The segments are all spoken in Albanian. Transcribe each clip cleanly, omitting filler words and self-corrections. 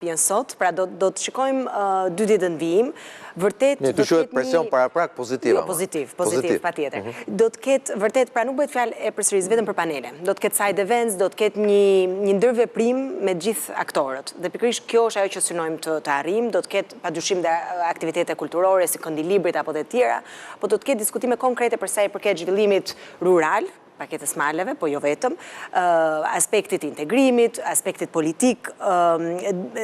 sot, pra do të shikojmë 2 ditë në vijim, vërtet... Të shuhet presion paraprak pozitiv. Jo, pozitiv, pa tjetër. Do të ketë, vërtet, pra nuk bëhet fjalë e përsëris vetëm për panele. Do të ketë side events, do të ketë një ndërveprim me gjithë aktorët. Dhe pikërisht kjo është ajo që synojmë të arrijmë, do të ketë padyshim dhe aktivitete kulturore, si këndilibrit apo të tjera, po do të ketë diskutime konkrete për sa i përket zhvillimit rural, paketës maleve, po jo vetëm, aspektit integrimit, aspektit politik,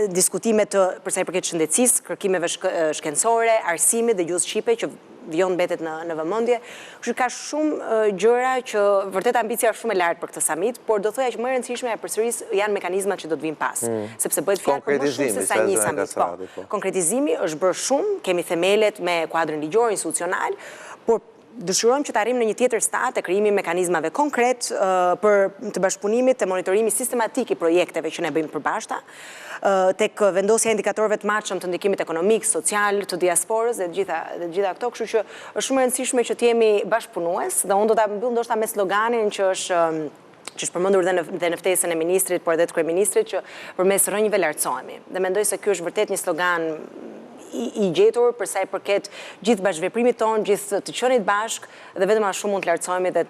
diskutimet për sa i përket shëndetësisë, kërkimeve shkencore, arsimit dhe gjuhës shqipe që vijon mbetet në vëmendje. Kështu ka shumë gjëra që vërtet ambicia është shumë e lartë për këtë summit, por do thoya që më e rëndësishme e përsëris janë mekanizmat që do të vinë pas, sepse bëhet fjalë për më shumë se sa një summit. Konkretizimi është bërë shumë, kemi themelet me kuadrin ligjor, institucional, por dëshirojmë që të arrijmë në një tjetër stad të krijimit mekanizmave konkret për të bashkëpunimit, të monitorimi sistematik i projekteve që ne bëjmë përbashkëta, tek vendosja indikatorëve të matshëm të ndikimit ekonomik, social, të diasporës dhe gjitha këto, kështu që është shumë e rëndësishme që të jemi bashkëpunues, dhe unë do ta mbyll ndoshta me sloganin që është përmendur dhe në ftesën e ministrit, por edhe të kryeministrit, që përmes rrënjëve lartësohemi. Dhe mendoj se ky është vërtet një slogan i gjetur për sa i përket gjithë bashkëveprimit tonë, gjithë të qenit bashk, dhe vetëm ashtu mund të lartësohemi dhe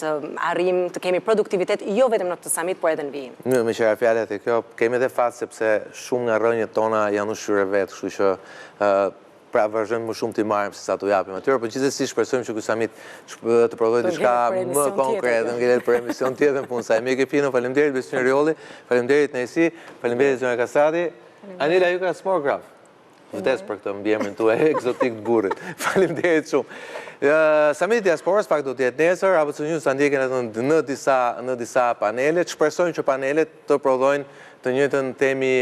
të arrijmë të kemi produktivitet jo vetëm në këtë summit, por edhe në vijim. Me qëra fjalët e kjo, kemi edhe fat sepse shumë nga rrënjët tona janë ushqyre vetë, kështu që pra vazhdojmë më shumë t'i marrim se sa t'u japim atyre, por gjithsesi shpresojmë që ky summit të prodhojë diçka më konkrete, ngjelet për emision tjetër punë sa e Pino, faleminderit Besimir Riolli, faleminderit Nejsi, faleminderit Zonja Kasati. Anila, ju ka smorgraf. Vdes për këtë mbiemrin tuaj ekzotik të burrit. Faleminderit shumë. Summiti i diasporës pak do të jetë nesër, apo të njëjtën sa ndjekën edhe në disa panele. Shpresojmë që panelet të prodhojnë të njëjtën temi